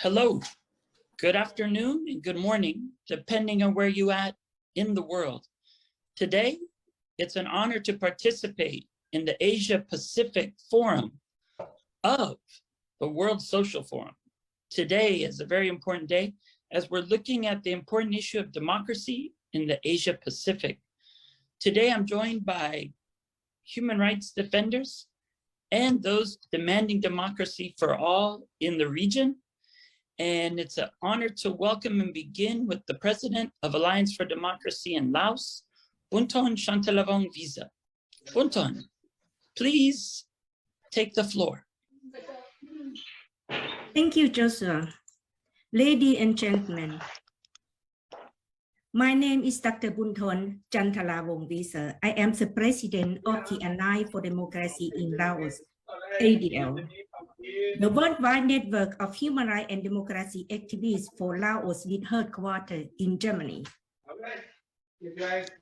Hello, good afternoon, and good morning, depending on where you're at in the world. Today, it's an honor to participate in the Asia Pacific Forum of the World Social Forum. Today is a very important day as we're looking at the important issue of democracy in the Asia Pacific. Today, I'm joined by human rights defenders and those demanding democracy for all in the region. And it's an honor to welcome and begin with the President of Alliance for Democracy in Laos, Bounthone Chanthalavong Wiese. Bounthone, please take the floor. Thank you, Joshua. Ladies and gentlemen, my name is Dr. Bounthone Chanthalavong Wiese. I am the President of the Alliance for Democracy in Laos, ADL, the worldwide network of human rights and democracy activists for Laos with headquarters in Germany.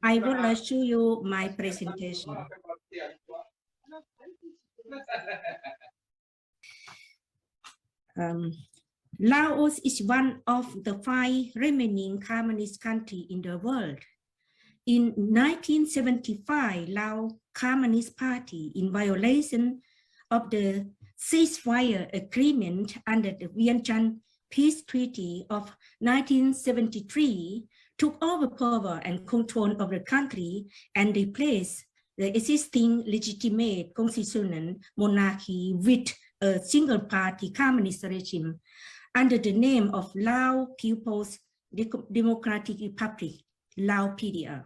I would like to show you my presentation. Laos is one of the 5 remaining communist countries in the world. In 1975, Laos Communist Party, in violation of the ceasefire agreement under the Manichanh Peace Treaty of 1973, took over power and control of the country and replaced the existing legitimate constitutional monarchy with a single-party communist regime under the name of Lao People's Democratic Republic, Lao PDR.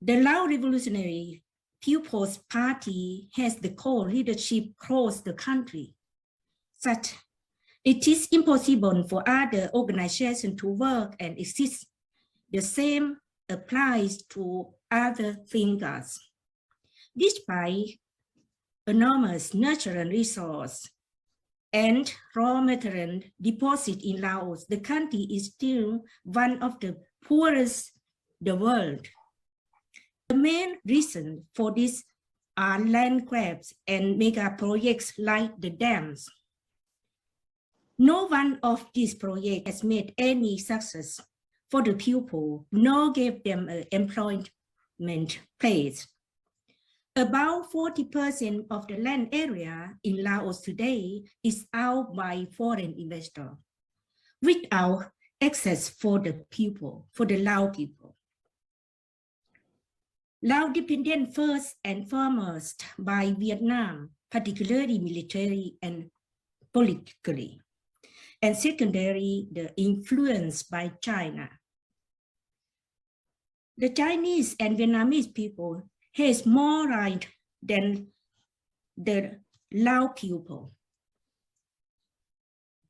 The Lao Revolutionary People's Party has the core leadership across the country. Such it is impossible for other organizations to work and exist. The same applies to other thinkers. Despite enormous natural resources and raw material deposit in Laos, the country is still one of the poorest in the world. The main reason for this are land grabs and mega projects like the dams. No one of these projects has made any success for the people, nor gave them an employment place. About 40% of the land area in Laos today is owned by foreign investors, without access for the people, for the Lao people. Laos depended first and foremost by Vietnam, particularly military and politically, and secondary, the influence by China. The Chinese and Vietnamese people has more right than the Lao people.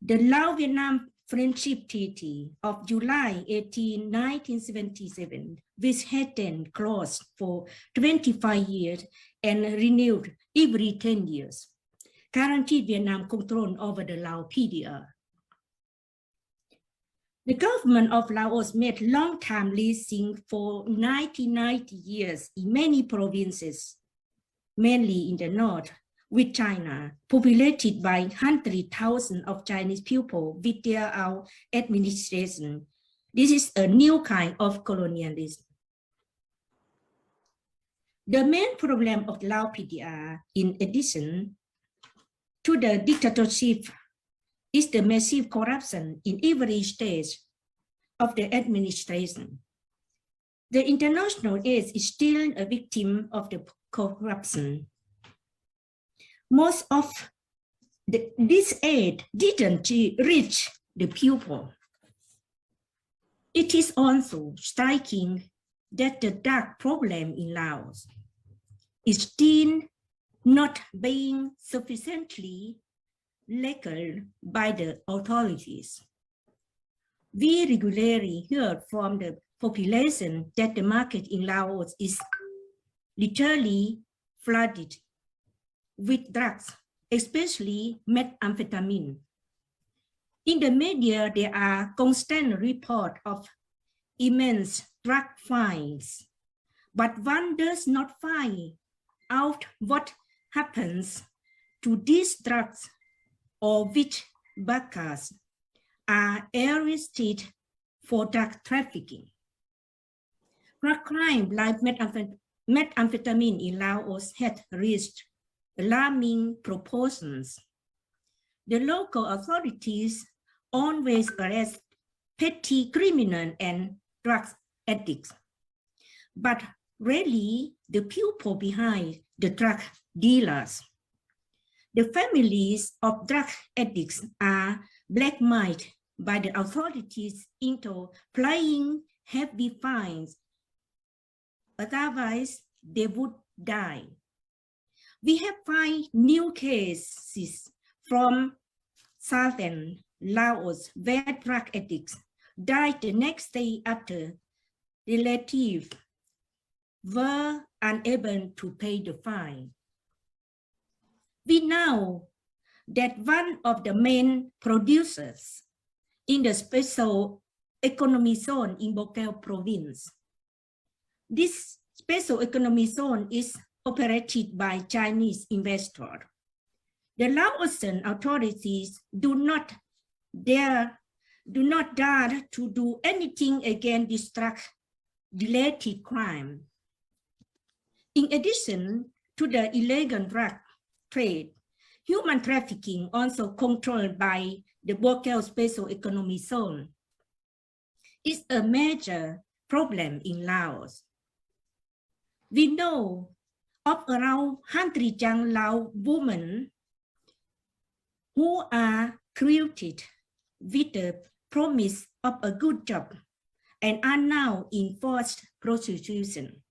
The Lao-Vietnam Friendship Treaty of July 18, 1977, which had been closed for 25 years and renewed every 10 years, guaranteed Vietnam control over the Lao PDR. The government of Laos made long-term leasing for 90 years in many provinces, mainly in the north, with China, populated by 100,000 of Chinese people with their own administration. This is a new kind of colonialism. The main problem of Lao PDR, in addition to the dictatorship, is the massive corruption in every stage of the administration. The international aid is still a victim of the corruption. Most of this aid didn't reach the people. It is also striking that the drug problem in Laos is still not being sufficiently tackled by the authorities. We regularly hear from the population that the market in Laos is literally flooded with drugs, especially methamphetamine. In the media, there are constant reports of immense drug finds, but one does not find out what happens to these drugs or witch bakas are arrested for drug trafficking. Drug crime like methamphetamine in Laos had reached alarming proportions. The local authorities always arrest petty criminals and drug addicts, but rarely the people behind the drug dealers. The families of drug addicts are blackmailed by the authorities into paying heavy fines. Otherwise, they would die. We have 5 new cases from southern Laos where drug addicts died the next day after relatives were unable to pay the fine. We know that one of the main producers in the special economic zone in Bokel province. This special economic zone is operated by Chinese investors. The Laotian authorities do not dare to do anything against this drug-related crime. In addition to the illegal drug trade, human trafficking also controlled by the Bokel Special Economic Zone is a major problem in Laos. We know of around 100 young Lao women who are recruited with the promise of a good job and are now in forced prostitution.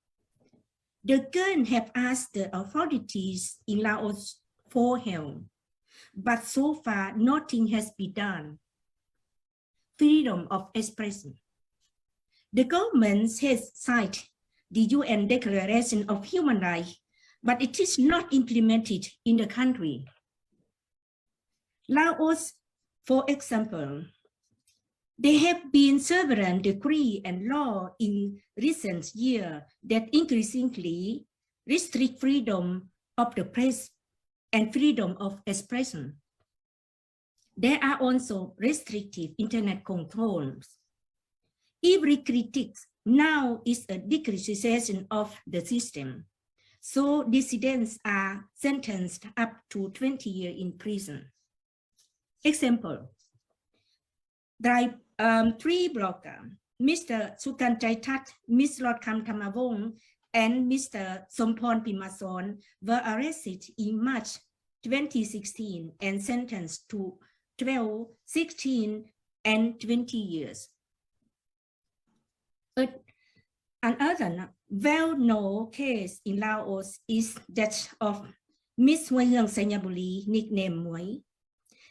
The girls have asked the authorities in Laos for help, but so far nothing has been done. Freedom of expression. The government has signed the UN Declaration of Human Rights, but it is not implemented in the country. Laos, for example, there have been several decrees and laws in recent years that increasingly restrict freedom of the press and freedom of expression. There are also restrictive internet controls. Every critique now is a decriminalization of the system, so dissidents are sentenced up to 20 years in prison. Example, 3 bloggers, Mr. Sukanchaitat, Ms. Lord Chanthalavong, and Mr. Somporn Pimason were arrested in March 2016 and sentenced to 12, 16, and 20 years. Another well-known case in Laos is that of Ms. Hoi Hương Sanyaburi, nicknamed Moi.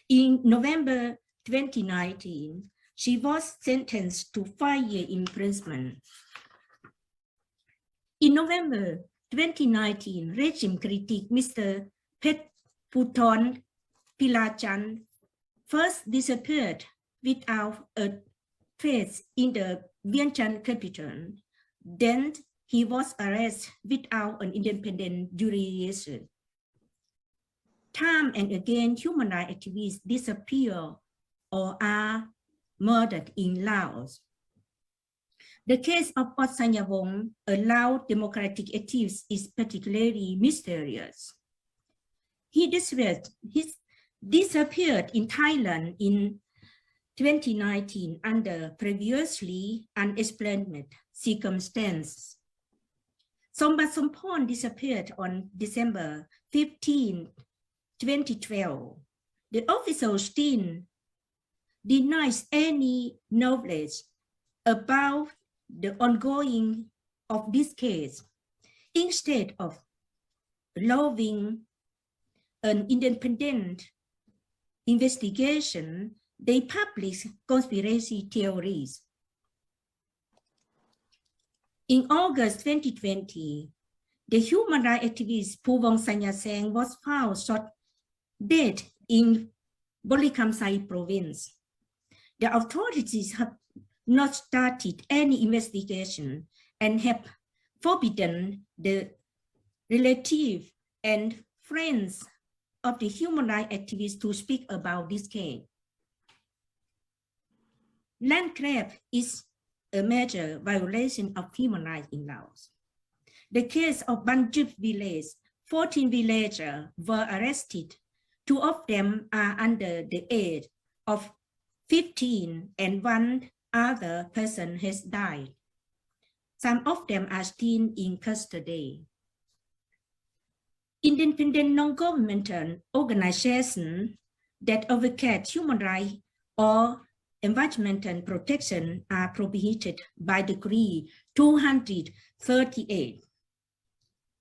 In November 2019, she was sentenced to 5 years imprisonment. In November 2019, regime critic Mr. Pet Puton Pilachan first disappeared without a trace in the Vientiane capital. Then he was arrested without an independent jurisdiction. Time and again, human rights activists disappear or are murdered in Laos. The case of Sanyavong, a Lao democratic activist, is particularly mysterious. He disappeared in Thailand in 2019 under previously unexplained circumstances. Sombat Somporn disappeared on December 15, 2012. The official still denies any knowledge about the ongoing of this case. Instead of allowing an independent investigation, they publish conspiracy theories. In August 2020, the human rights activist Puvong Sanyaseng was found shot dead in Bolikamsai province. The authorities have not started any investigation and have forbidden the relatives and friends of the human rights activists to speak about this case. Land grab is a major violation of human rights in Laos. The case of Banjup village, 14 villagers were arrested. 2 of them are under the age of 15 and 1 other person has died. Some of them are still in custody. Independent non-governmental organizations that advocate human rights or environmental protection are prohibited by Decree 238.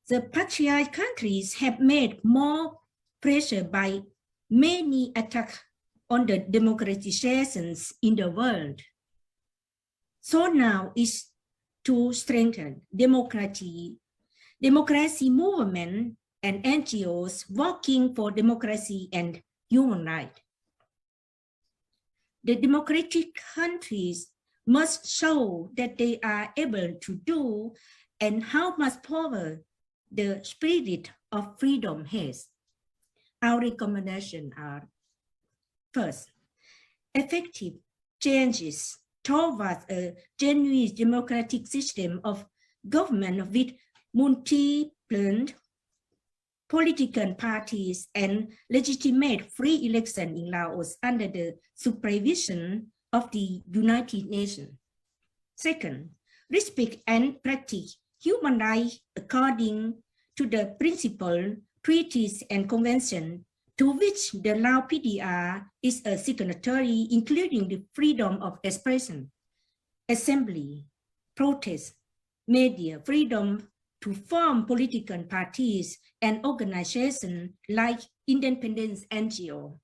The patriarch countries have made more pressure by many attacks on the democratizations in the world. So now is to strengthen democracy movement and NGOs working for democracy and human rights. The democratic countries must show that they are able to do and how much power the spirit of freedom has. Our recommendations are: first, effective changes towards a genuine democratic system of government with multiple political parties and legitimate free election in Laos under the supervision of the United Nations. Second, respect and practice human rights according to the principles, treaties, and conventions to which the Lao PDR is a signatory, including the freedom of expression, assembly, protest, media, freedom to form political parties and organizations like independent NGO,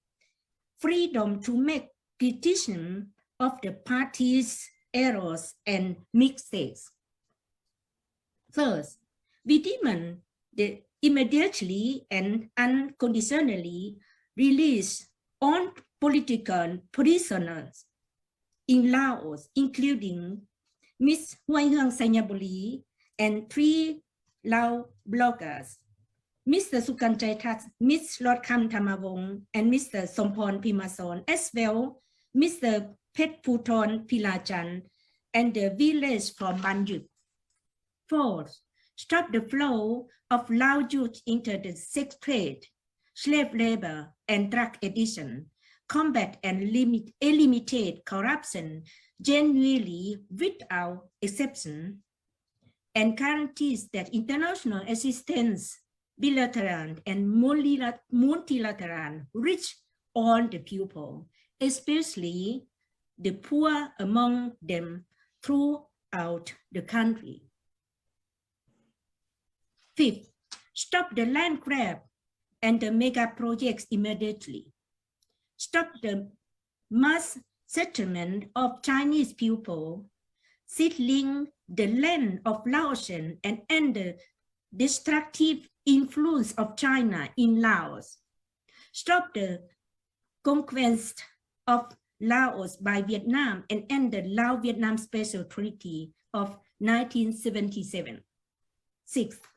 freedom to make criticism of the parties' errors and mistakes. First, we demand the immediately and unconditionally release all political prisoners in Laos, including Ms. Huay Hương Sanyabuli and 3 Lao bloggers, Mr. Sukan Chaitat, Ms. Lord Chanthalavong, and Mr. Sompon Pimason, as well Mr. Pet Puton Pilachan, and the village from Banjup. Fourth, stop the flow of Lao youth into the sex trade, slave labor, and drug addiction, combat and eliminate corruption genuinely without exception, and guarantees that international assistance, bilateral and multilateral, reach all the people, especially the poor among them throughout the country. Fifth, stop the land grab and the mega projects immediately. Stop the mass settlement of Chinese people, settling the land of Laotians, and end the destructive influence of China in Laos. Stop the conquest of Laos by Vietnam and end the Lao-Vietnam Special Treaty of 1977. Sixth,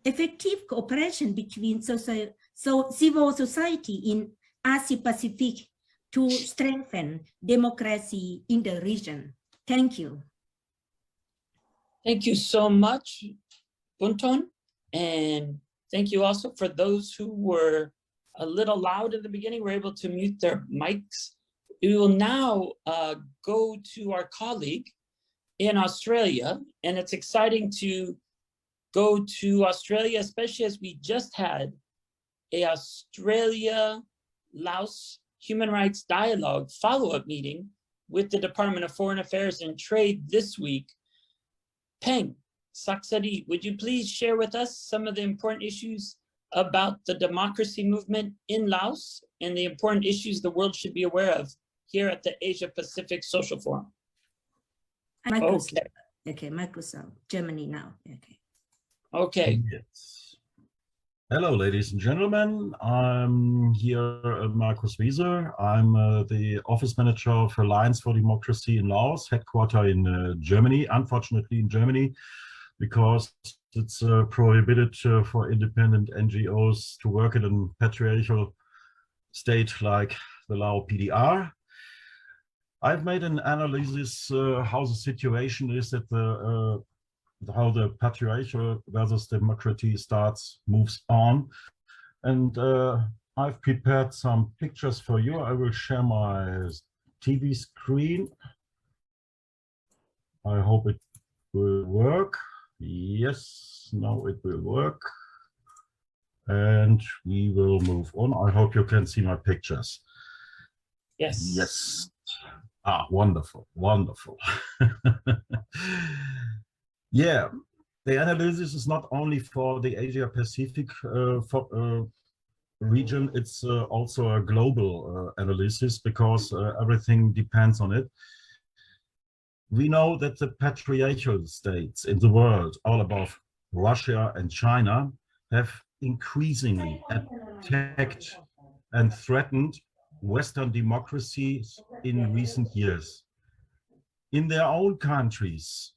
effective cooperation between civil society in Asia-Pacific to strengthen democracy in the region. Thank you. Thank you so much, Bounthone. And thank you also for those who were a little loud in the beginning, were able to mute their mics. We will now go to our colleague in Australia, and it's exciting to go to Australia, especially as we just had a Australia-Laos Human Rights Dialogue follow-up meeting with the Department of Foreign Affairs and Trade this week. Peng, Sacksady, would you please share with us some of the important issues about the democracy movement in Laos and the important issues the world should be aware of here at the Asia Pacific Social Forum? Microsoft. Okay, Microsoft, Germany now. Okay. Okay. Yes. Hello, ladies and gentlemen. I'm here at Markus Wiese. I'm the office manager for Alliance for Democracy in Laos, headquartered in Germany, unfortunately in Germany. because it's prohibited for independent NGOs to work in a patriarchal state like the Lao PDR. I've made an analysis how the situation is at how the patriarchal versus democracy moves on. And I've prepared some pictures for you. I will share my TV screen. I hope it will work. Yes, now it will work. And we will move on. I hope you can see my pictures. Yes. Yes. Ah, wonderful, wonderful. Yeah, the analysis is not only for the Asia-Pacific region, it's also a global analysis because everything depends on it. We know that the patriarchal states in the world, all above Russia and China, have increasingly attacked and threatened Western democracies in recent years. In their own countries,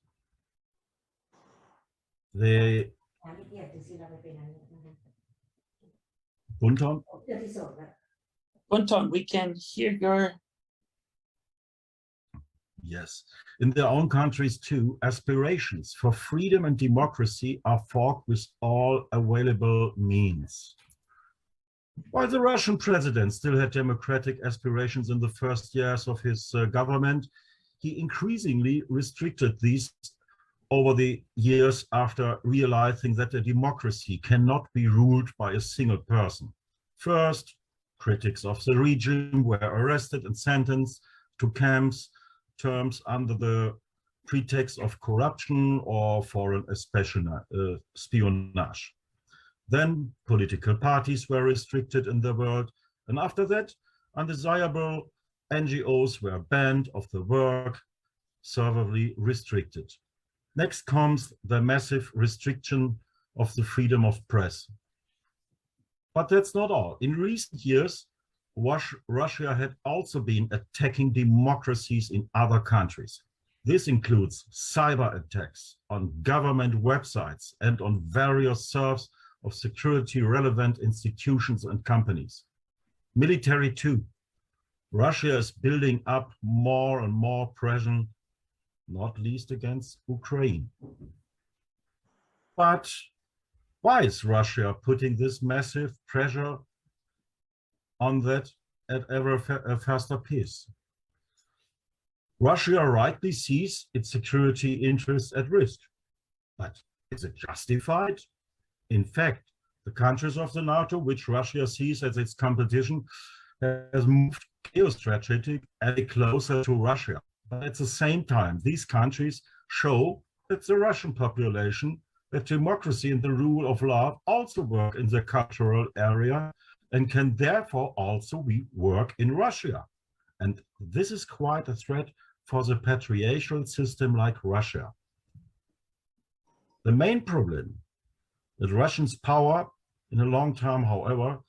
they Bounthone, we can hear your... Yes, in their own countries too, aspirations for freedom and democracy are fought with all available means. While the Russian president still had democratic aspirations in the first years of his government, he increasingly restricted these over the years after realizing that a democracy cannot be ruled by a single person. First, critics of the regime were arrested and sentenced to terms under the pretext of corruption or foreign espionage. Then political parties were restricted in the world, and after that, undesirable NGOs were banned of the work, severely restricted. Next comes the massive restriction of the freedom of press. But that's not all. In recent years, Russia had also been attacking democracies in other countries. This includes cyber attacks on government websites and on various servers of security relevant institutions and companies. Military too. Russia is building up more and more pressure, not least against Ukraine. But why is Russia putting this massive pressure on that at ever faster pace? Russia rightly sees its security interests at risk, but is it justified? In fact, the countries of the NATO, which Russia sees as its competition, has moved geostrategically closer to Russia. But at the same time, these countries show that the Russian population, that democracy and the rule of law also work in the cultural area and can therefore also work in Russia. And this is quite a threat for the patriarchal system like Russia. The main problem that Russians' power in the long term, however,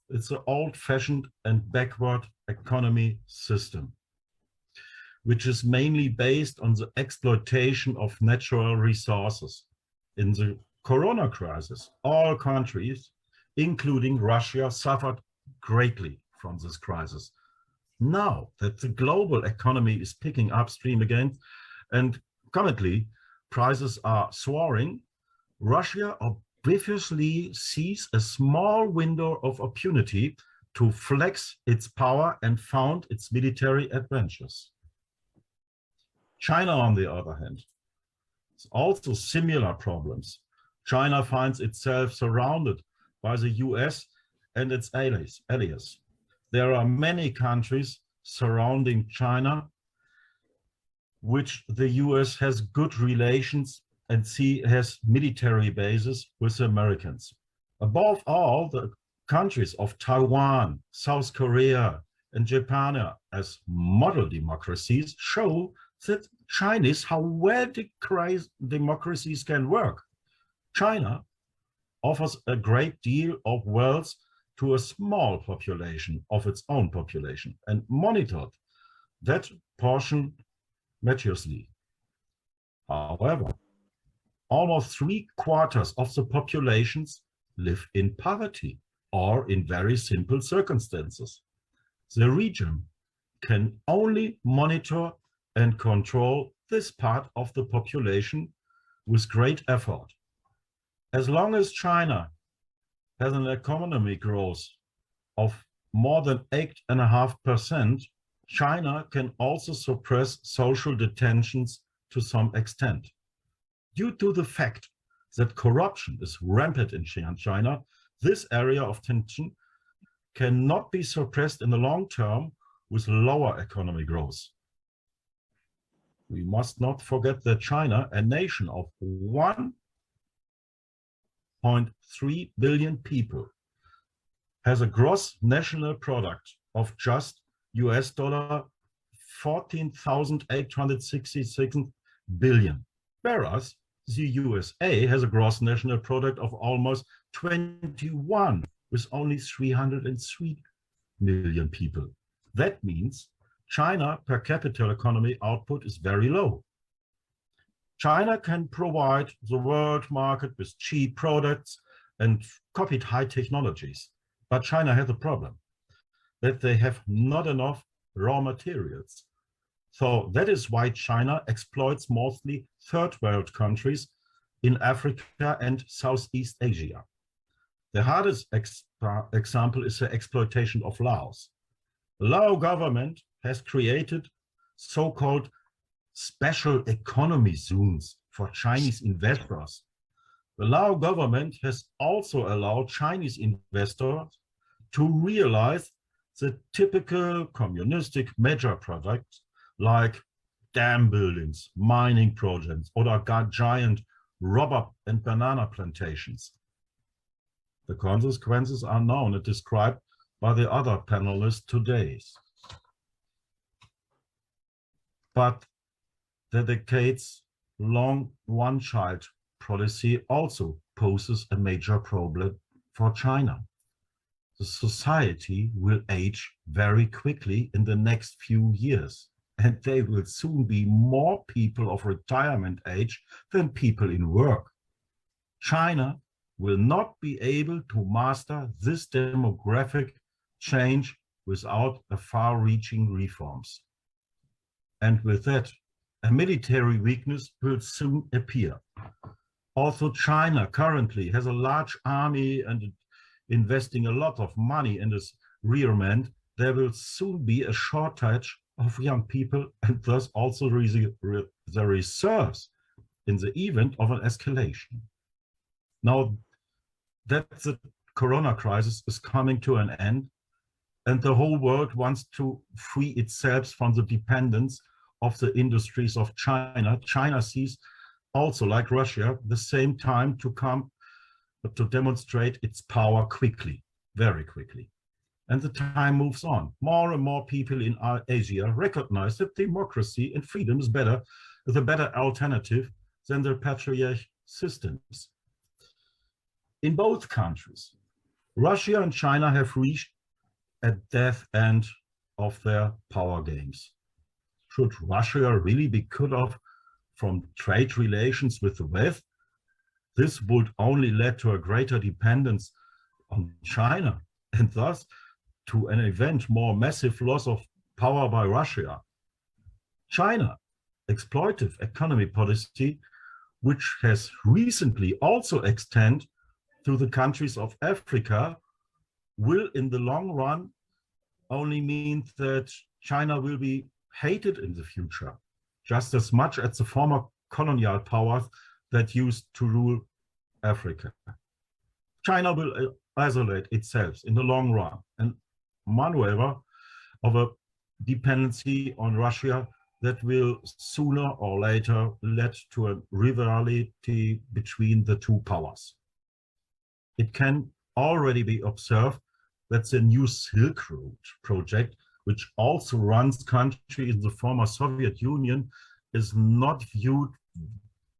it's an old-fashioned and backward economy system, which is mainly based on the exploitation of natural resources. In the Corona crisis, all countries, including Russia, suffered greatly from this crisis. Now that the global economy is picking up steam again, and currently prices are soaring, Russia obviously sees a small window of opportunity to flex its power and found its military advantages. China, on the other hand, has also similar problems. China finds itself surrounded by the US and its allies. There are many countries surrounding China, which the US has good relations and has military bases with the Americans. Above all, the countries of Taiwan, South Korea, and Japan as model democracies show that Chinese how well democracies can work. China offers a great deal of wealth to a small population of its own population and monitored that portion meticulously. However, almost 3/4 of the populations live in poverty or in very simple circumstances. The region can only monitor and control this part of the population with great effort. As long as China has an economic growth of more than 8.5%, China can also suppress social detentions to some extent. Due to the fact that corruption is rampant in China, this area of tension cannot be suppressed in the long term with lower economic growth. We must not forget that China, a nation of 1.3 billion people, has a gross national product of just US dollar 14,866 billion, whereas the USA has a gross national product of almost 21 with only 303 million people. That means China per capita economy output is very low. China can provide the world market with cheap products and copied high technologies, but China has a problem that they have not enough raw materials. So that is why China exploits mostly third world countries in Africa and Southeast Asia. The hardest example is the exploitation of Laos. The Lao government has created so-called special economy zones for Chinese investors. The Lao government has also allowed Chinese investors to realize the typical communistic mega projects like dam buildings, mining projects, or giant rubber and banana plantations. The consequences are known and described by the other panelists today. But the decades-long one-child policy also poses a major problem for China. The society will age very quickly in the next few years, and there will soon be more people of retirement age than people in work. China will not be able to master this demographic change without a far-reaching reforms. And with that, a military weakness will soon appear. Also, China currently has a large army and investing a lot of money in this rearmament. There will soon be a shortage of young people and thus also the reserves in the event of an escalation. Now that the corona crisis is coming to an end and the whole world wants to free itself from the dependence of the industries of China, China sees also, like Russia, the same time to come to demonstrate its power quickly, very quickly. And the time moves on. More and more people in Asia recognize that democracy and freedom is a better alternative than the patriarch systems. In both countries, Russia and China have reached a death end of their power games. Should Russia really be cut off from trade relations with the West? This would only lead to a greater dependence on China and thus to an event more massive loss of power by Russia. China exploitive economy policy, which has recently also extended to the countries of Africa, will in the long run only mean that China will be hated in the future, just as much as the former colonial powers that used to rule Africa. China will isolate itself in the long run and maneuver of a dependency on Russia that will sooner or later lead to a rivalry between the two powers. It can already be observed that the new Silk Road project, which also runs countries in the former Soviet Union, is not viewed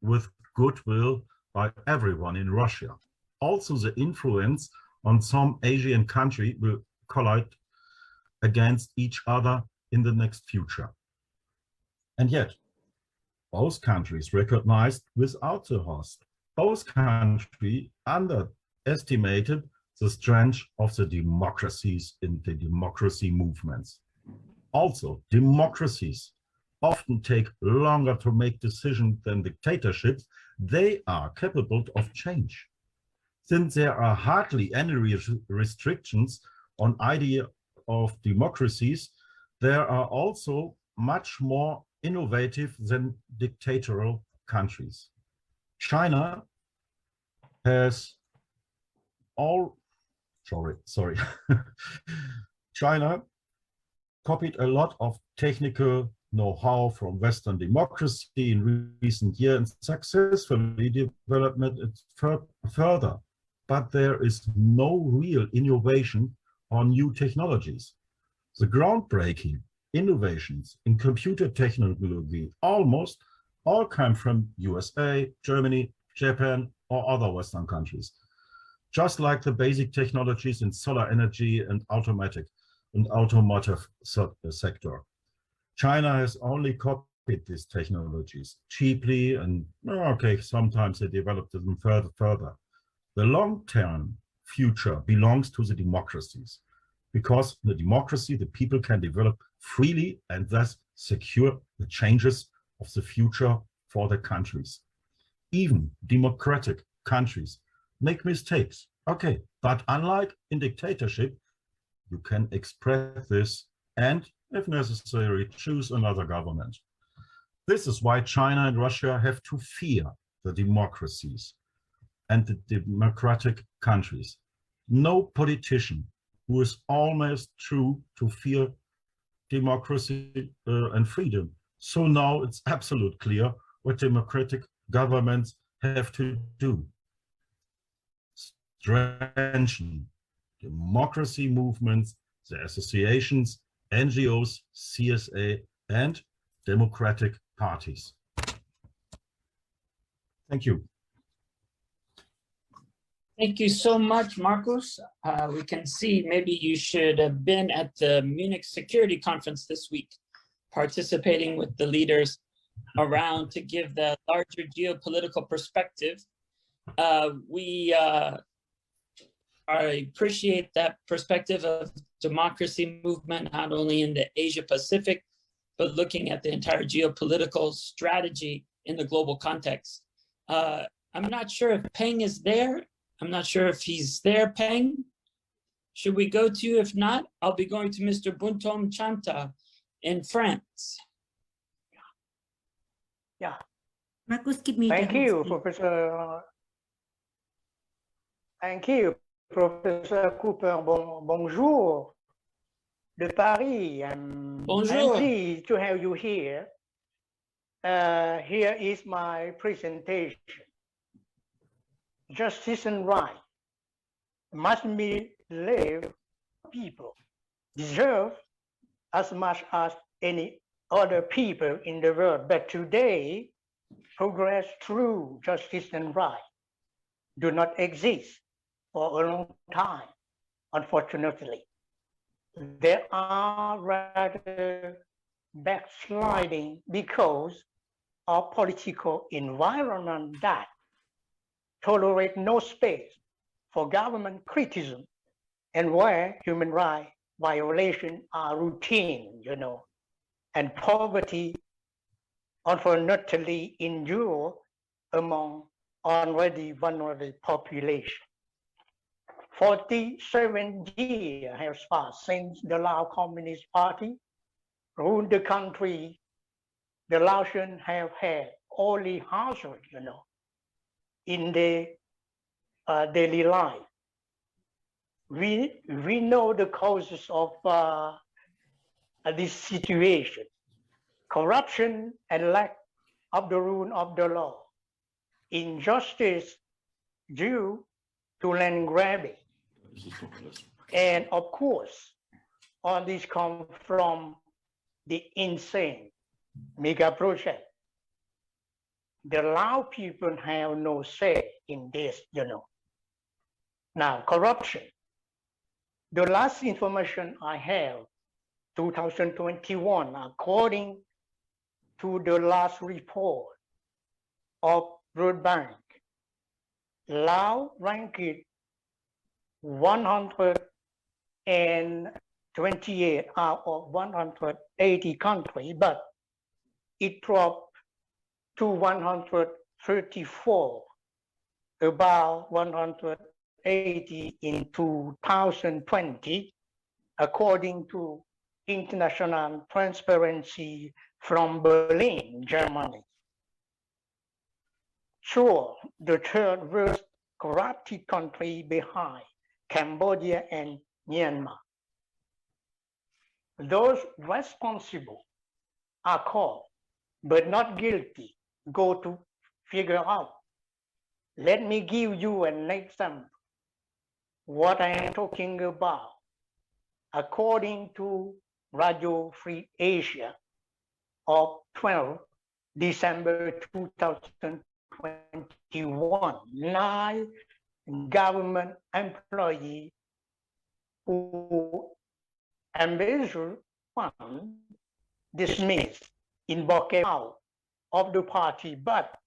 with goodwill by everyone in Russia. Also, the influence on some Asian country will collide against each other in the next future. And yet, Both countries recognized without the host. Both countries underestimated the strength of the democracies in the democracy movements. Also, democracies often take longer to make decisions than dictatorships. They are capable of change. Since there are hardly any restrictions on idea of democracies, there are also much more innovative than dictatorial countries. China has China copied a lot of technical know-how from Western democracy in recent years and successfully developed it further. But there is no real innovation on new technologies. The groundbreaking innovations in computer technology almost all come from USA, Germany, Japan, or other Western countries. Just like the basic technologies in solar energy and automotive sector. China has only copied these technologies cheaply and, okay, sometimes they developed them further. The long-term future belongs to the democracies, because in the democracy, the people can develop freely and thus secure the changes of the future for the countries. Even democratic countries make mistakes, okay, but unlike in dictatorship, you can express this and, if necessary, choose another government. This is why China and Russia have to fear the democracies and the democratic countries. No politician who is almost true to fear democracy and freedom. So now it's absolutely clear what democratic governments have to do. Strengthen democracy movements, the associations, NGOs, CSA, and democratic parties. Thank you. Thank you so much, Marcos. We can see maybe you should have been at the Munich Security Conference this week, participating with the leaders around to give the larger geopolitical perspective. I appreciate that perspective of democracy movement, not only in the Asia Pacific, but looking at the entire geopolitical strategy in the global context. I'm not sure if Peng is there. I'm not sure if he's there, Peng. Should we go to you? If not, I'll be going to Mr. Bounthone Chantha in France. Yeah. Marcus, give me Thank you, Professor. Thank you, Professor Cooper. Bonjour de Paris. I'm pleased to have you here. Here is my presentation. Justice and right must be lived. People deserve as much as any other people in the world. But today, progress through justice and right do not exist for a long time, unfortunately. There are rather backsliding because of political environment that tolerate no space for government criticism and where human rights violations are routine, and poverty unfortunately endure among already vulnerable population. 47 years have passed since the Lao Communist Party ruled the country. The Laotians have had only hazard, in their daily life. We know the causes of this situation: corruption and lack of the rule of the law, injustice due to land grabbing, and of course, all this comes from the insane mega project. The Lao people have no say in this, Now, corruption. The last information I have, 2021, according to the last report of World Bank, Laos ranked 128 out of 180 countries, but it dropped to 134, about 180 in 2020, according to International Transparency from Berlin, Germany. Sure, the third worst corrupted country behind Cambodia and Myanmar. Those responsible are caught, but not guilty. Go to figure out. Let me give you an example. What I am talking about. According to Radio Free Asia of 12 December 2021, 9 government employees who embezzled funds dismissed in out of the party, but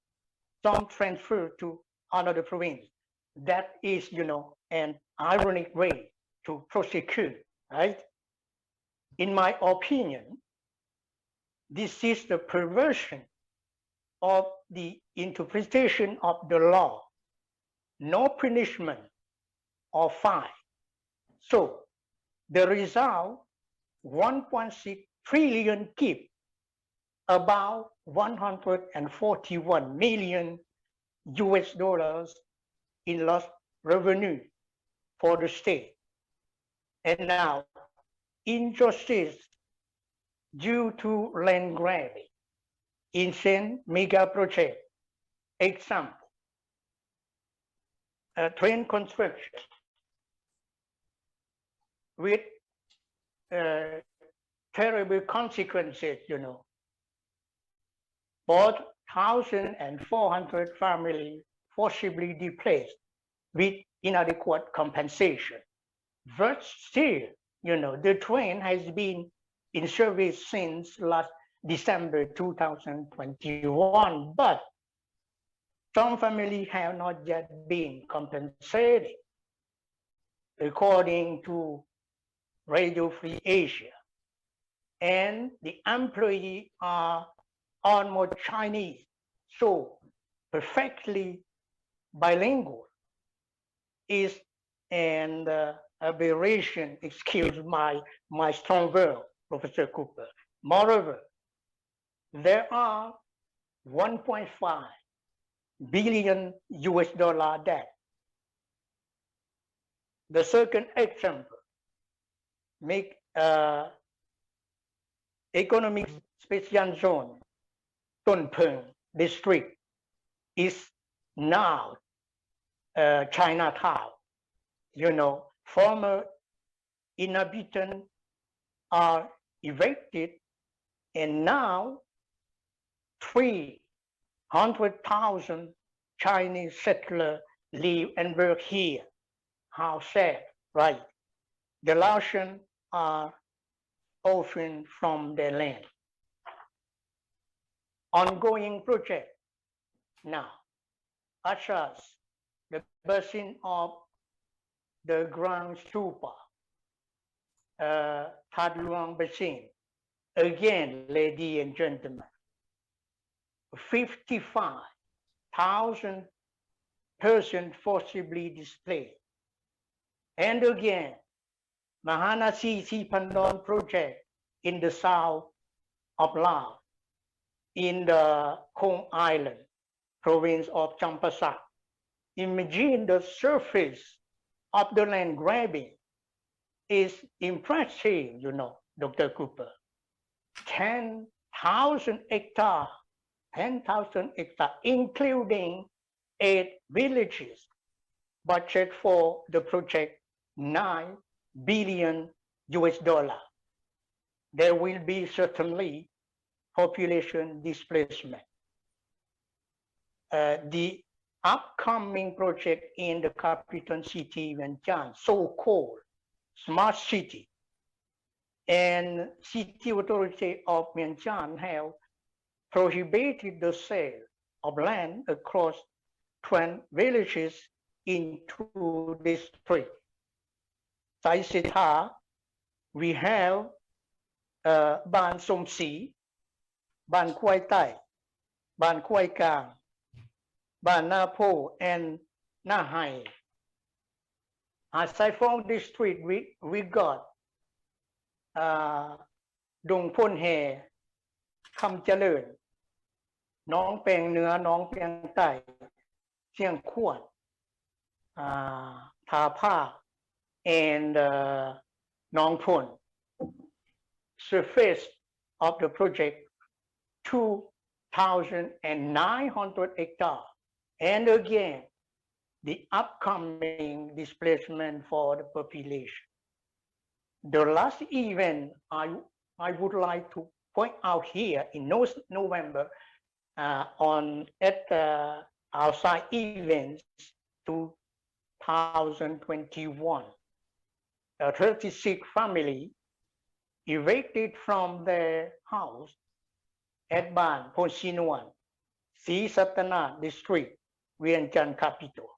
some transferred to another province. That is, an ironic way to prosecute, right? In my opinion, this is the perversion of the interpretation of the law. No punishment or fine. So the result, 1.6 trillion keep, about 141 million US dollars in lost revenue for the state. And now, injustice due to land grabbing, insane mega project. Example, train construction with terrible consequences, Both 1,400 families forcibly displaced with inadequate compensation. But still, the train has been in service since last December 2021, but some families have not yet been compensated. According to Radio Free Asia, and the employees are almost Chinese, so perfectly bilingual is an aberration, excuse my strong word, Professor Cooper. Moreover, there are 1.5 billion US dollar debt. The second example, make economic special zone, Peng district is now Chinatown. Former inhabitants are evicted, and now 300,000 Chinese settlers live and work here. How sad, right? The Laotians are orphaned from their land. Ongoing project now, such as the basin of the Grand Stupa, Chanthalavong basin. Again, ladies and gentlemen, 55,000 persons forcibly displaced. And again, Mahana Pandon project in the south of Laos, in the Khong Island, province of Champasak. Imagine the surface of the land grabbing is impressive, Dr. Cooper. 10,000 hectares, including 8 villages. Budget for the project, 9 billion US dollar. There will be certainly population displacement. The upcoming project in the capital city, Manichanh, so-called smart city, and city authority of Manichanh have prohibited the sale of land across 12 villages into districts. Sacksady, we have Ban Som Si, Ban Kwai Tai, Ban Kwai Kang, Ban Na Po, and Na Hai. Aside from district, we got Dong Phon He, Kham Jalern, Nong Peng Nua, Nong Peng Tai, Chiang Kuat, Tha Pa, and Nong Phon. Surface of the project 2,900 hectares. And again, the upcoming displacement for the population. The last event I would like to point out here in November at outside events 2021. A 36 family evicted from their house at Ban Phon Sinuan, Si Satana district, Vientiane capital.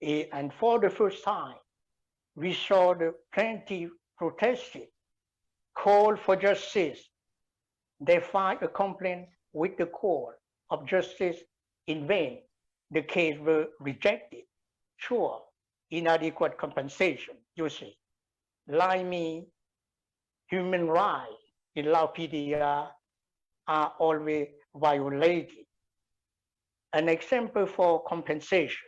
And for the first time, we saw the plaintiff protested, called for justice. They filed a complaint with the Court of Justice in vain. The case was rejected. Sure, inadequate compensation, you see. Like me, human rights in Laos PDR are always violated. An example for compensation.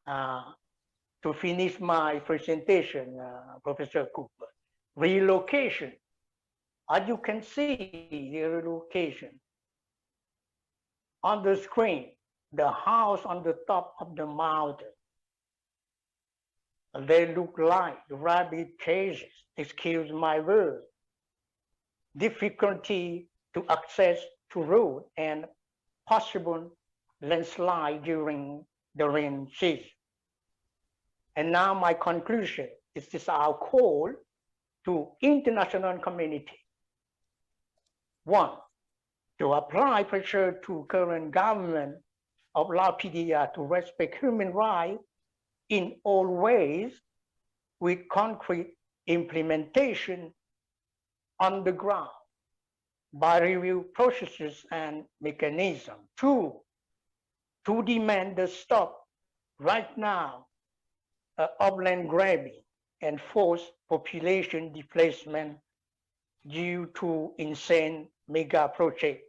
To finish my presentation, Professor Cooper, relocation. As you can see, the relocation on the screen, the house on the top of the mountain. They look like rabbit cages, excuse my word. Difficulty to access to road and possible landslide during the rain season. And now my conclusion is this our call to international community. One, to apply pressure to current government of Laos PDR to respect human rights in all ways with concrete implementation on the ground by review processes and mechanisms. Two, to demand the stop right now of land grabbing and forced population displacement due to insane mega project.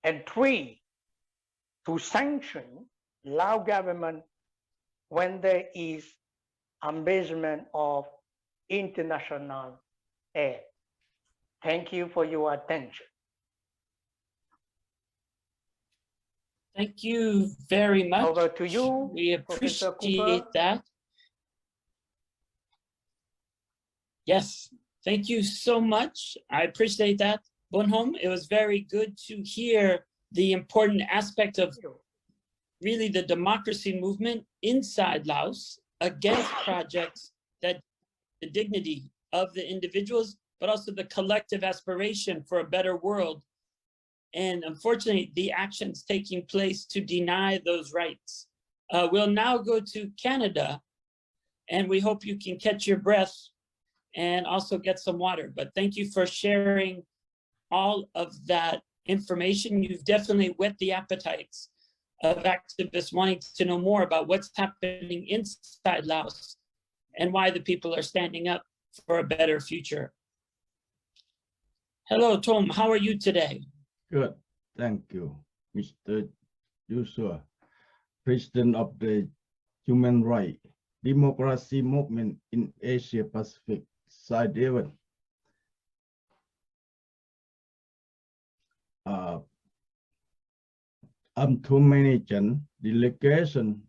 And three, to sanction Lao government when there is abasement of international aid. Thank you for your attention. Thank you very much. Over to you, We Professor appreciate Cooper. that. Yes, thank you so much. I appreciate that, Bounhom. It was very good to hear the important aspect of really the democracy movement inside Laos against projects that the dignity of the individuals, but also the collective aspiration for a better world. And unfortunately, the actions taking place to deny those rights. We'll now go to Canada, and we hope you can catch your breath and also get some water. But thank you for sharing all of that information. You've definitely whet the appetites of activists wanting to know more about what's happening inside Laos and why the people are standing up for a better future. Hello, Thoum, how are you today? Good, thank you, Mr. Joshua, President of the Human Rights Democracy Movement in Asia Pacific, Side Even. I'm Thoum Manichanh, delegation,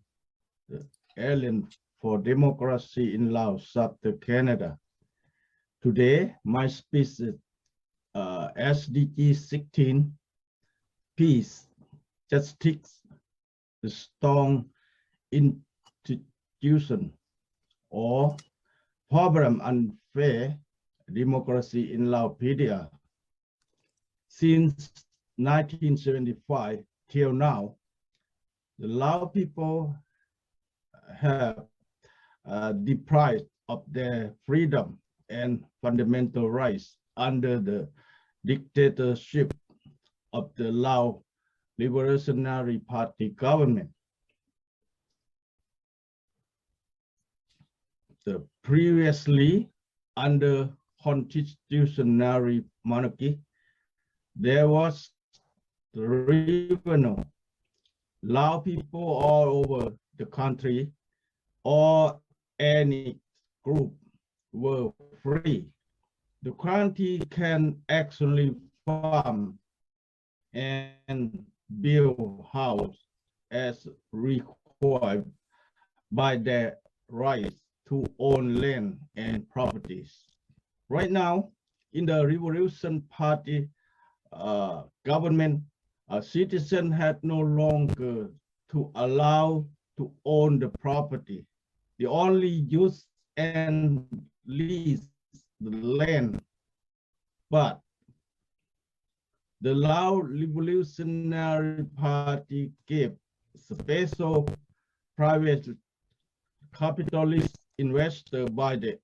the Alliance for Democracy in Laos, South Canada. Today, my speech is SDG 16, peace, justice, the strong institution, or problem unfair democracy in Laos PDR. Since 1975 till now, the Lao people have deprived of their freedom and fundamental rights under the dictatorship of the Lao Liberation Party government. Previously, under constitutional monarchy, there was the revenue. Lao people all over the country or any group were free. The country can actually farm and build house as required by their rights to own land and properties. Right now, in the Revolution Party government, a citizen had no longer to allow to own the property. They only use and lease the land. But the Lao Revolutionary Party gave special private capitalist investor by the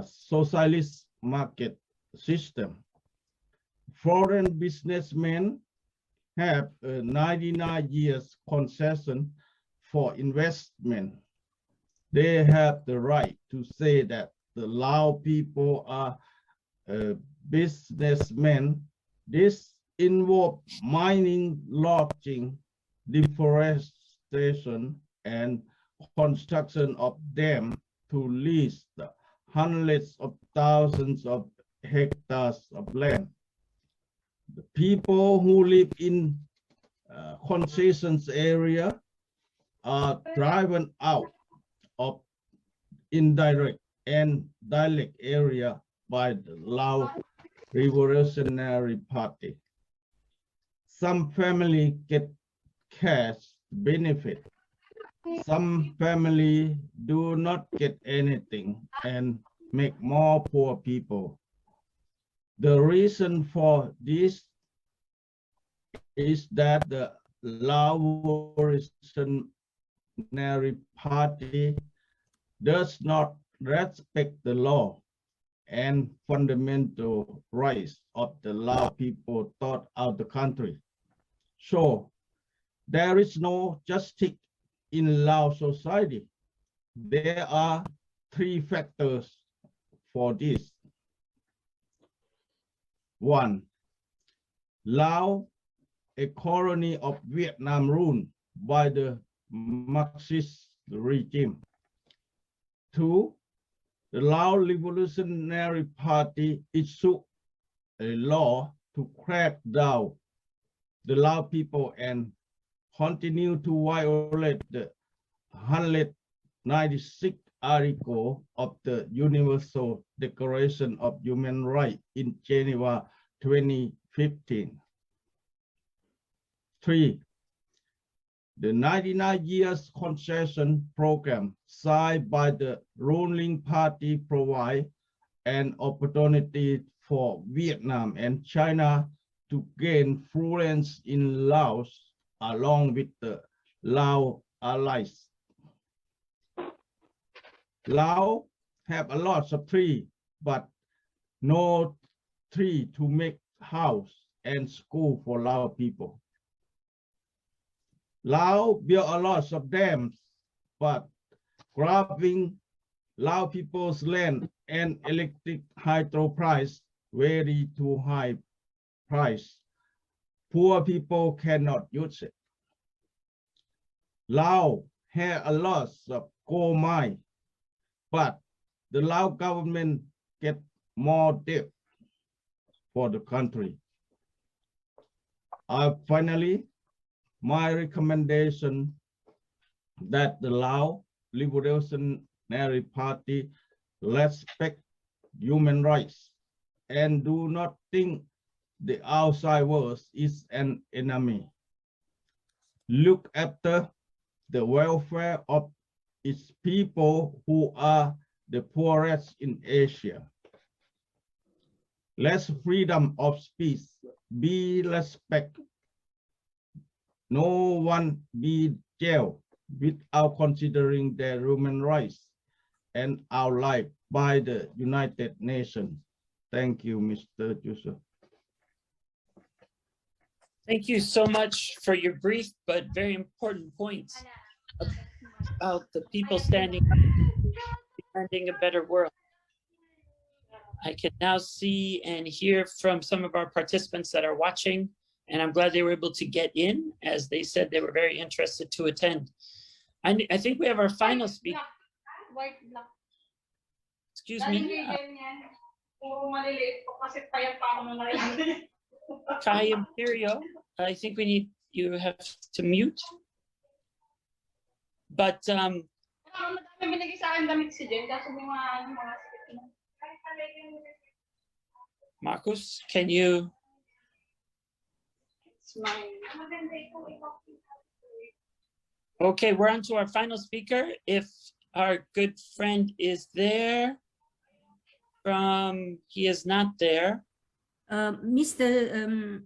socialist market system. Foreign businessmen have a 99 years concession for investment. They have the right to say that the Lao people are businessmen. This involves mining, logging, deforestation, and construction of dams to lease the hundreds of thousands of hectares of land. The people who live in concessions area are driven out of indirect and direct area by the Lao Revolutionary Party. Some family get cash benefit. Some family do not get anything and make more poor people. The reason for this is that the Lao Revolutionary Party does not respect the law and fundamental rights of the Lao people throughout the country. So there is no justice in Lao society. There are three factors for this. One, Laos, a colony of Vietnam ruled by the Marxist regime. Two, the Lao Revolutionary Party issued a law to crack down the Lao people and continue to violate the 196th article of the Universal Declaration of Human Rights in Geneva 2015. Three, the 99 years concession program signed by the ruling party provide an opportunity for Vietnam and China to gain influence in Laos along with the Lao allies. Laos have a lot of trees, but no tree to make house and school for Lao people. Lao built a lot of dams, but grabbing Lao people's land and electric hydro price very too high price. Poor people cannot use it. Lao had a lot of coal mine, but the Lao government get more debt for the country. Finally, my recommendation that the Lao Revolutionary Party respect human rights and do not think the outside world is an enemy. Look after the welfare of its people who are the poorest in Asia. Less freedom of speech be respect. No one be jailed without considering their human rights and our life by the United Nations. Thank you, Mr. Joshua. Thank you so much for your brief but very important points about the people standing up, demanding a better world. I can now see and hear from some of our participants that are watching, and I'm glad they were able to get in, as they said they were very interested to attend. I think we have our final speaker. Excuse me. Kai Imperio, I think you have to mute. But Marcus, can you? Okay, we're on to our final speaker. If our good friend is there, he is not there. Mr.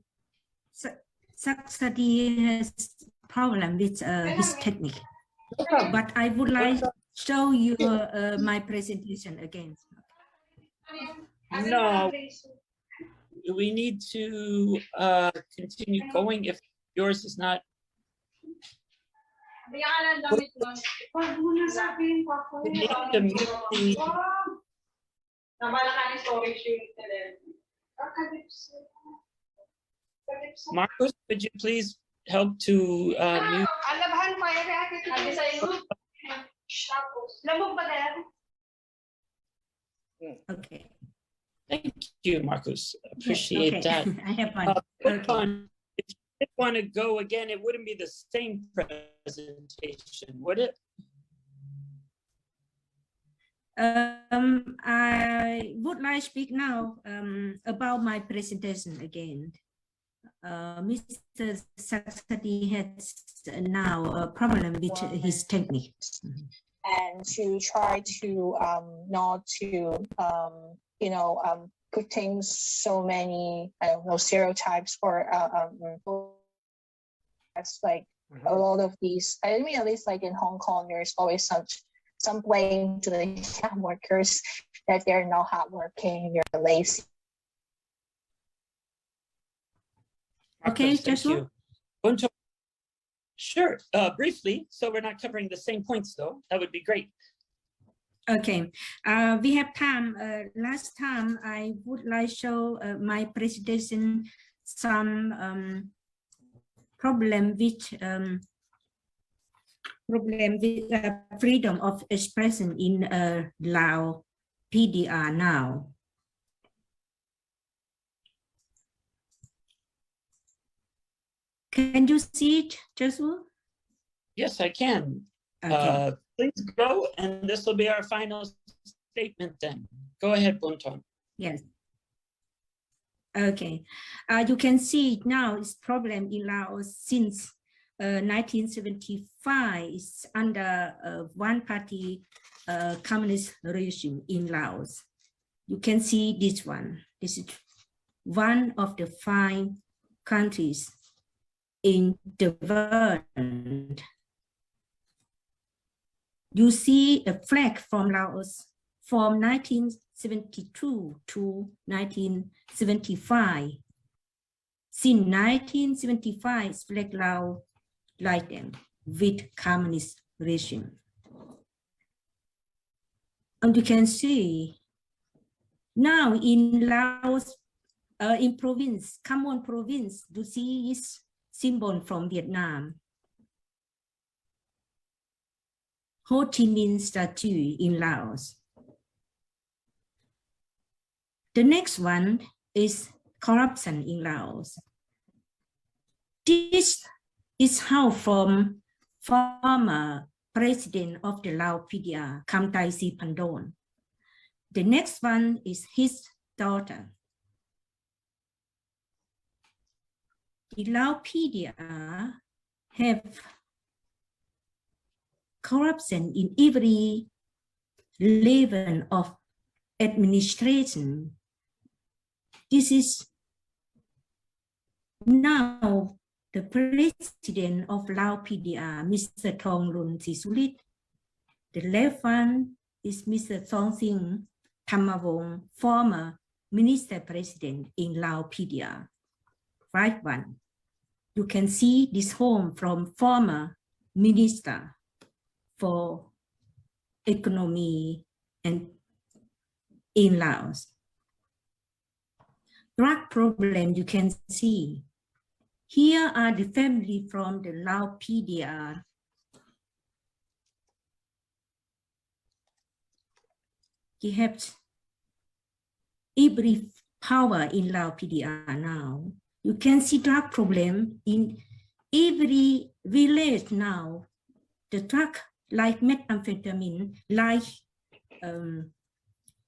Sacksady has problem with his technique, but I would like to show you my presentation again. No, we need to continue going if yours is not. We need to mute the. Marcus, could you please help to mute? Okay. Thank you, Marcus. Appreciate that. I have one. Okay. If you did want to go again, it wouldn't be the same presentation, would it? I would like to speak now about my presentation again. Mr. Sacksady has now a problem with his technique. And to try to not to putting so many stereotypes or that's like a lot of these. I mean, at least like in Hong Kong, there's always some blame to the young workers that they're not hardworking, they're lazy. Okay, thank you. Sure, briefly, so we're not covering the same points though, that would be great. Okay, we have time. Last time I would like to show my presentation some problem with freedom of expression in Laos PDR now. Can you see it, Joshua? Yes, I can. Okay. Please go, and this will be our final statement then. Go ahead, Bounthone. Yes. Okay. You can see it now. It's problem in Laos since 1975 is under one-party communist regime in Laos. You can see this one. This is one of the 5 countries in the world. You see a flag from Laos from 1972 to 1975. Since 1975, flag Laos like them with communist regime. And you can see now in Laos, in province, Kham province, you see is symbol from Vietnam. Ho Chi Minh statue in Laos. The next one is corruption in Laos. This is how from former president of the Lao PDR, Kham Tai Si Pandon. The next one is his daughter. The Lao PDR have corruption in every level of administration. This is Now, the president of Laos PDR, Mr. Thonglun Sisulit. The left one is Mr. Chanthalavong, former minister president in Laos PDR. Right one. You can see this home from former minister for economy and in Laos. Drug problem you can see. Here are the family from the Laos PDR. He has every power in Laos PDR now. You can see drug problem in every village now. The drug like methamphetamine, like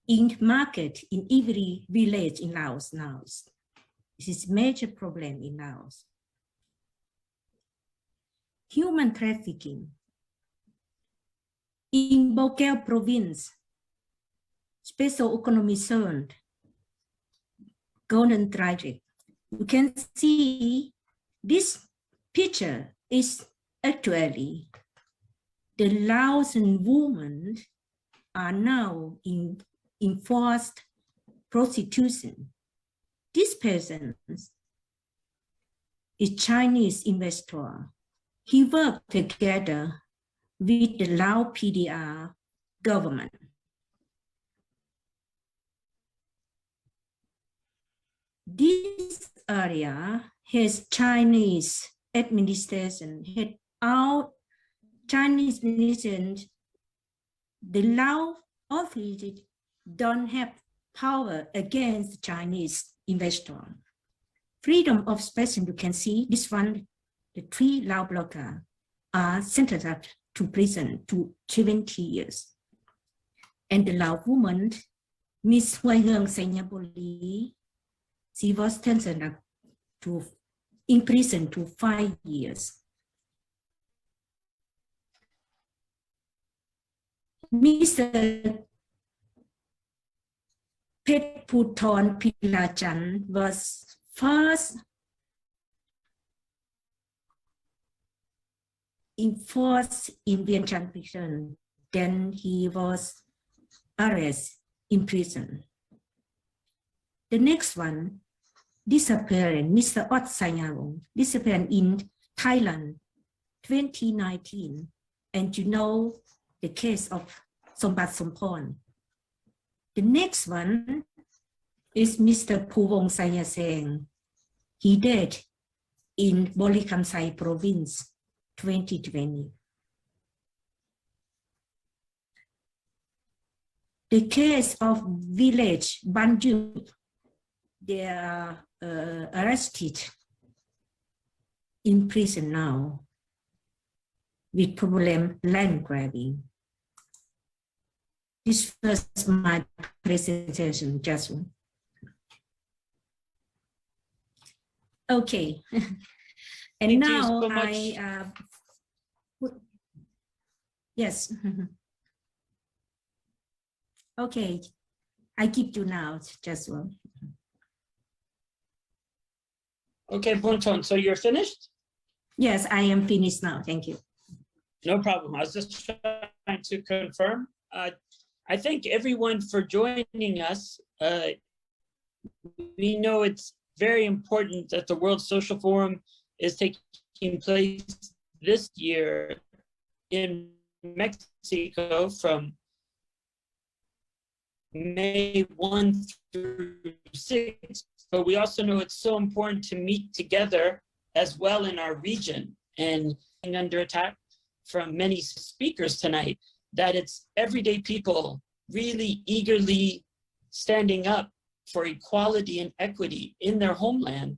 in market in every village in Laos now. This is major problem in Laos. Human trafficking. In Bokel province, special economic zone, Golden Triangle. You can see this picture is actually the Laotian women are now in enforced prostitution. This person is Chinese investor. He worked together with the Laos PDR government. This area has Chinese administration, had out Chinese administration. The Lao authorities don't have power against Chinese investor. Freedom of expression, you can see this one, the 3 Lao bloggers are sentenced to prison to 70 years. And the Lao woman, Miss Huai Hương Sanyaboli, she was sentenced to in prison to 5 years. Mr. Petputon Pilachan was first enforced in Vientiane prison. Then he was arrested in prison. The next one, disappearance, Mr. Ot Sanyarong, disappeared in Thailand, 2019. And you know the case of Sombat Somporn. The next one is Mr. Puvong Sayaseng. He died in Bolikamsai province, 2020. The case of village Banju, they are arrested in prison now with problem land grabbing. This was my presentation, just one. Okay, and Thank now you so much. Yes. Okay, I give you now, just one. Okay, Bounthone, so you're finished? Yes, I am finished now. Thank you. No problem. I was just trying to confirm. I thank everyone for joining us. We know it's very important that the World Social Forum is taking place this year in Mexico from May 1 through 6. But we also know it's so important to meet together as well in our region, and under attack from many speakers tonight, that it's everyday people really eagerly standing up for equality and equity in their homeland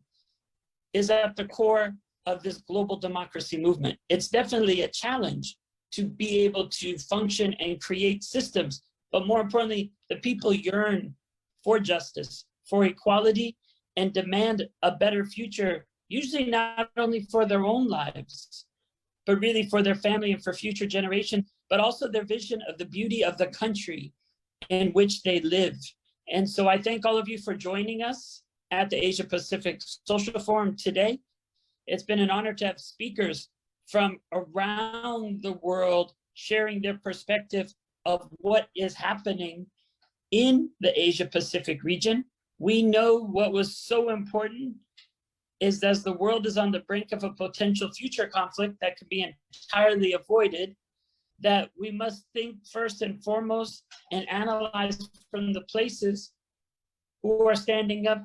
is at the core of this global democracy movement. It's definitely a challenge to be able to function and create systems, but more importantly, the people yearn for justice, for equality, and demand a better future, usually not only for their own lives, but really for their family and for future generations, but also their vision of the beauty of the country in which they live. And so I thank all of you for joining us. at the Asia Pacific Social Forum today. It's been an honor to have speakers from around the world sharing their perspective of what is happening in the Asia Pacific region. We know what was so important is as the world is on the brink of a potential future conflict that could be entirely avoided, that we must think first and foremost and analyze from the places who are standing up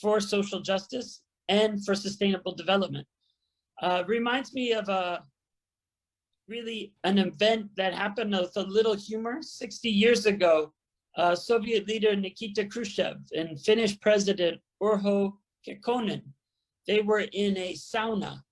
for social justice and for sustainable development. Reminds me of really an event that happened with a little humor 60 years ago. Soviet leader Nikita Khrushchev and Finnish president Urho Kekkonen, they were in a sauna.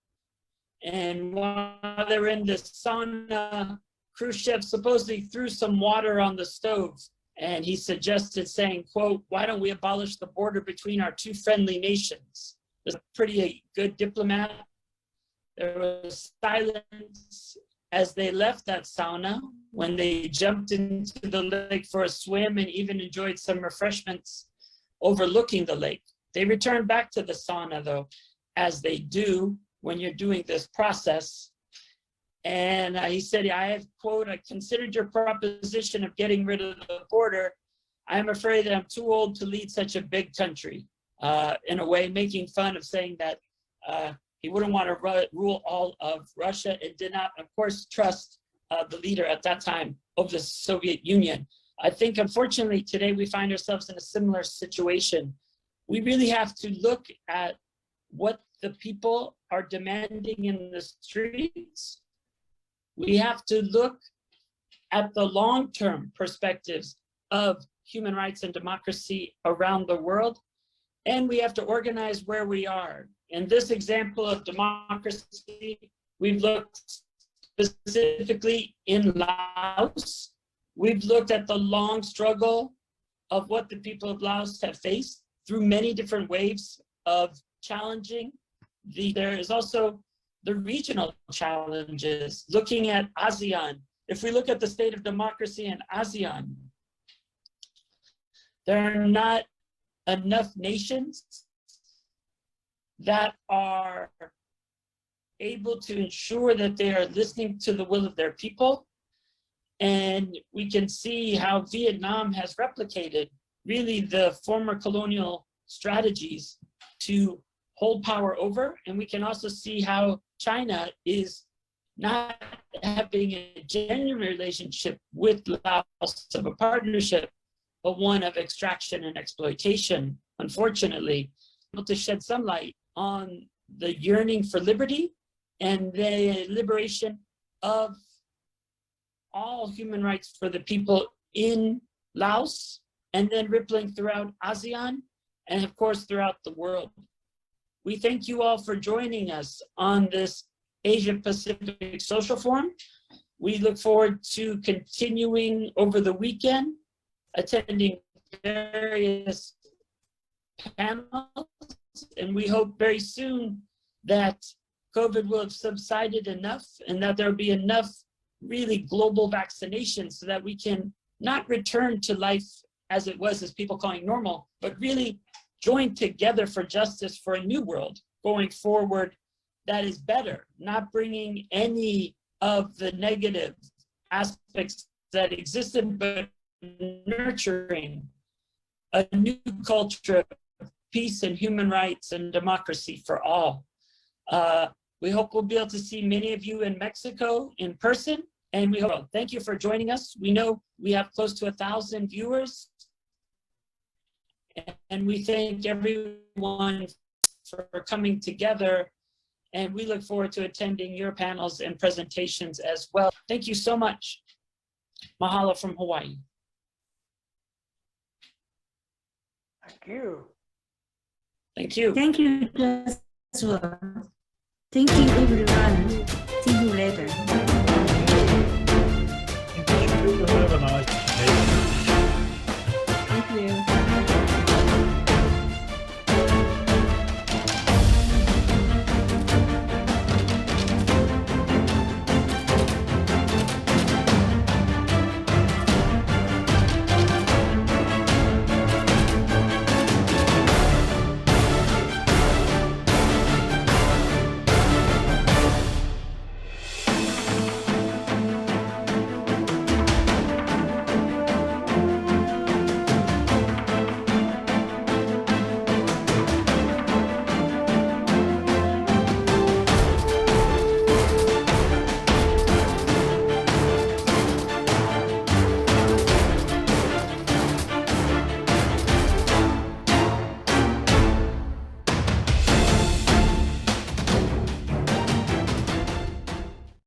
And while they were in the sauna, Khrushchev supposedly threw some water on the stove. And he suggested saying, quote, "Why don't we abolish the border between our two friendly nations?" There's a pretty good diplomat. There was silence as they left that sauna, when they jumped into the lake for a swim and even enjoyed some refreshments overlooking the lake. They returned back to the sauna though, as they do when you're doing this process. And he said, "I have, quote, I considered your proposition of getting rid of the border. I'm afraid that I'm too old to lead such a big country," in a way, making fun of saying that he wouldn't want to rule all of Russia and did not, of course, trust the leader at that time of the Soviet Union. I think, unfortunately, today we find ourselves in a similar situation. We really have to look at what the people are demanding in the streets. We have to look at the long-term perspectives of human rights and democracy around the world, and we have to organize where we are. In this example of democracy, we've looked specifically in Laos. We've looked at the long struggle of what the people of Laos have faced through many different waves of challenging. There is also the regional challenges, looking at ASEAN. If we look at the state of democracy in ASEAN, there are not enough nations that are able to ensure that they are listening to the will of their people. And we can see how Vietnam has replicated really the former colonial strategies to hold power over. And we can also see how China is not having a genuine relationship with Laos of a partnership, but one of extraction and exploitation, unfortunately. Able to shed some light on the yearning for liberty and the liberation of all human rights for the people in Laos, and then rippling throughout ASEAN, and of course throughout the world. We thank you all for joining us on this Asia Pacific Social Forum. We look forward to continuing over the weekend, attending various panels, and we hope very soon that COVID will have subsided enough and that there will be enough really global vaccinations so that we can not return to life as it was, as people calling normal, but really join together for justice for a new world going forward that is better, not bringing any of the negative aspects that existed, but nurturing a new culture of peace and human rights and democracy for all. We hope we'll be able to see many of you in Mexico in person, and we hope. Thank you for joining us. We know we have close to 1,000 viewers, and we thank everyone for coming together, and we look forward to attending your panels and presentations as well. Thank you so much. Mahalo from Hawaii. Thank you. Thank you. Thank you, Joshua. Thank you, everyone. See you later. Have a nice day. Thank you.